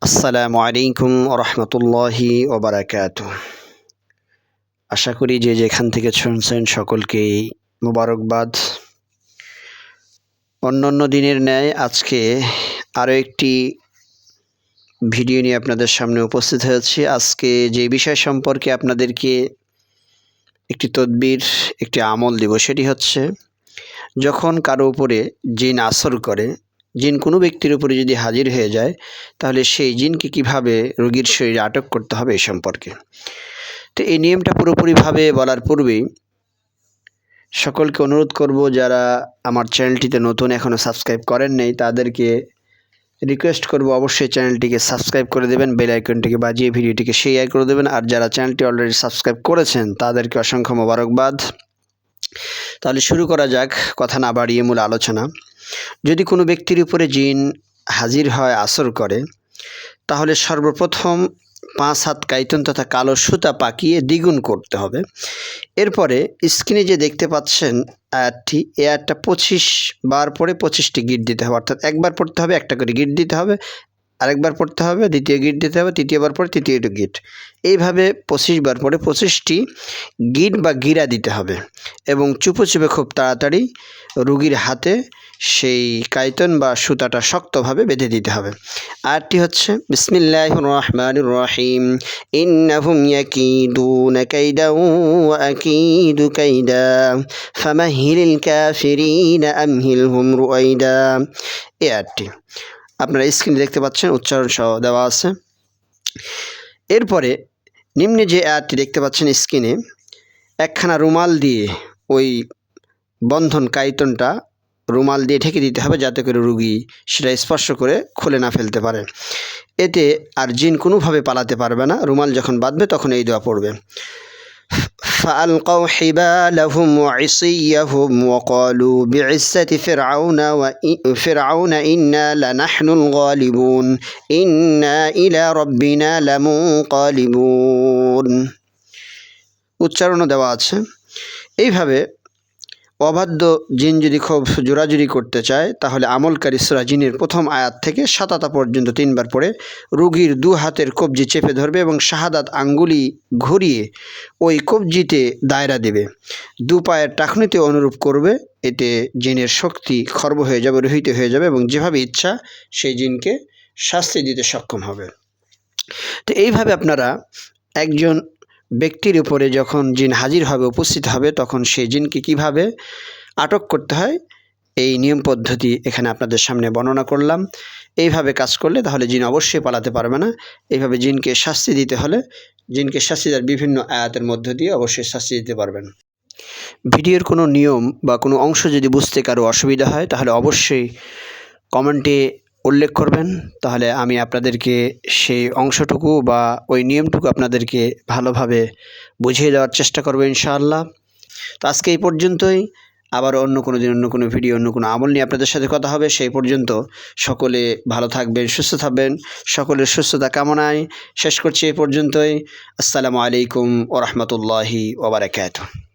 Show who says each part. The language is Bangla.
Speaker 1: আসসালামু আলাইকুম রহমতুল্লাহি ওবারাকাতুহ। আশা করি যে যেখান থেকে শুনছেন সকলকেই মোবারকবাদ। অন্যান্য দিনের ন্যায় আজকে আরও একটি ভিডিও নিয়ে আপনাদের সামনে উপস্থিত হয়েছি। আজকে যে বিষয় সম্পর্কে আপনাদেরকে একটি তদবির, একটি আমল দেব, সেটি হচ্ছে যখন কারো উপরে জিন আসর করে, জিন কোনো ব্যক্তির উপরে যদি হাজির হয়ে যায়, তাহলে সেই জিনকে কিভাবে রোগীর শরীরে আটক করতে হবে এই সম্পর্কে। তো এই নিয়মটা পুরোপুরিভাবে বলার পূর্বেই সকলকে অনুরোধ করব, যারা আমার চ্যানেলটিতে নতুন এখনও সাবস্ক্রাইব করেন নাই তাদেরকে রিকোয়েস্ট করব অবশ্যই চ্যানেলটিকে সাবস্ক্রাইব করে দেবেন, বেল আইকনটিকে বাজিয়ে ভিডিওটিকে শেয়ার করে দেবেন। আর যারা চ্যানেলটি অলরেডি সাবস্ক্রাইব করেছেন তাদেরকে অসংখ্য মোবারকবাদ। তাহলে শুরু করা যাক, কথা না বাড়িয়ে মূল আলোচনা। যদি কোনো ব্যক্তির উপরে জিন হাজির হয়, আসর করে, তাহলে সর্বপ্রথম 5 হাত কাইতন তথা কালো সুতা পাকিয়ে দ্বিগুণ করতে হবে। এরপরে স্ক্রিনে যে দেখতে পাচ্ছেন আয়াতটি, এই আয়াতটা 25 বার পরে 25টি গিট দিতে হবে। অর্থাৎ একবার পড়তে হবে, একটা করে গিট দিতে হবে, আরেকবার পড়তে হবে, দ্বিতীয় গিট দিতে হবে, তৃতীয়বার পরে তৃতীয় গিট, এইভাবে 25 বার পরে 25টি গিট বা গিরা দিতে হবে। এবং চুপে চুপে খুব তাড়াতাড়ি রুগীর হাতে সেই কাইতন বা সুতাটা শক্তভাবে বেঁধে দিতে হবে। আয়াতটি হচ্ছে বিসমিল্লাহির রহমানির রহিম, ইন্নাহুম ইয়াকিদুনা কাইদা ওয়া আকিদু কাইদা ফামাহিলিল কাফিরিনা আমহিলহুম রুয়াইদা। এই আয়াতটি আপনারা স্ক্রিনে দেখতে পাচ্ছেন, উচ্চারণ সহ দেওয়া আছে। এরপরে নিম্নে যে আয়াতটি দেখতে পাচ্ছেন স্ক্রিনে, একখানা রুমাল দিয়ে ওই বন্ধন কাইতনটা রুমাল দিয়ে ঢেকে দিতে হবে, যাতে করে রুগী সেটা স্পর্শ করে খুলে না ফেলতে পারে। এতে আর জিন কোনোভাবে পালাতে পারবে না। রুমাল যখন বাঁধবে তখন এই দোয়া পড়বে, فألقوا حبالهم وعصيهم وقالوا بعزة فرعون إنا لنحن الغالبون إنا إلى ربنا لمنقلبون। উচ্চারণও দেওয়া আছে। এইভাবে অবাধ্য জিন যদি খুব জোরাজুরি করতে চায়, তাহলে আমলকারী সূরা জিনের প্রথম আয়াত থেকে 7 পর্যন্ত 3 বার পড়ে রুগীর 2 হাতের কবজি চেপে ধরবে এবং শাহাদাত আঙ্গুলি ঘুরিয়ে ওই কবজিতে দায়রা দেবে, 2 পায়ের টাকনিতে অনুরূপ করবে। এতে জিনের শক্তি খর্ব হয়ে যাবে, রহিত হয়ে যাবে এবং যেভাবে ইচ্ছা সেই জিনকে শাস্তি দিতে সক্ষম হবে। তো এইভাবে আপনারা একজন ব্যক্তির উপরে যখন জিন হাজির হবে, উপস্থিত হবে, তখন সেই জিনকে কিভাবে আটক করতে হয় এই নিয়ম পদ্ধতি এখানে আপনাদের সামনে বর্ণনা করলাম। এইভাবে কাজ করলে তাহলে জিন অবশ্যই পালাতে পারবে না। এইভাবে জিনকে শাস্তি দিতে হলে জিনকে শাস্তি দেওয়ার বিভিন্ন আয়াতের মধ্য দিয়ে অবশ্যই শাস্তি দিতে পারবেন। ভিডিওর কোনো নিয়ম বা কোনো অংশ যদি বুঝতে কারো অসুবিধা হয়, তাহলে অবশ্যই কমেন্টে উল্লেখ করবেন, তাহলে আমি আপনাদেরকে সেই অংশটুকু বা ওই নিয়মটুকু আপনাদেরকে ভালোভাবে বুঝিয়ে দেওয়ার চেষ্টা করব ইনশাআল্লাহ। তো আজকে এই পর্যন্তই। আবার অন্য কোনো দিন, অন্য কোনো ভিডিও, অন্য কোনো আমল নিয়ে আপনাদের সাথে কথা হবে। সেই পর্যন্ত সকলে ভালো থাকবেন, সুস্থ থাকবেন। সকলের সুস্থতা কামনায় শেষ করছি এই পর্যন্তই। আসসালামু আলাইকুম ওয়া রাহমাতুল্লাহি ওয়া বারাকাতুহু।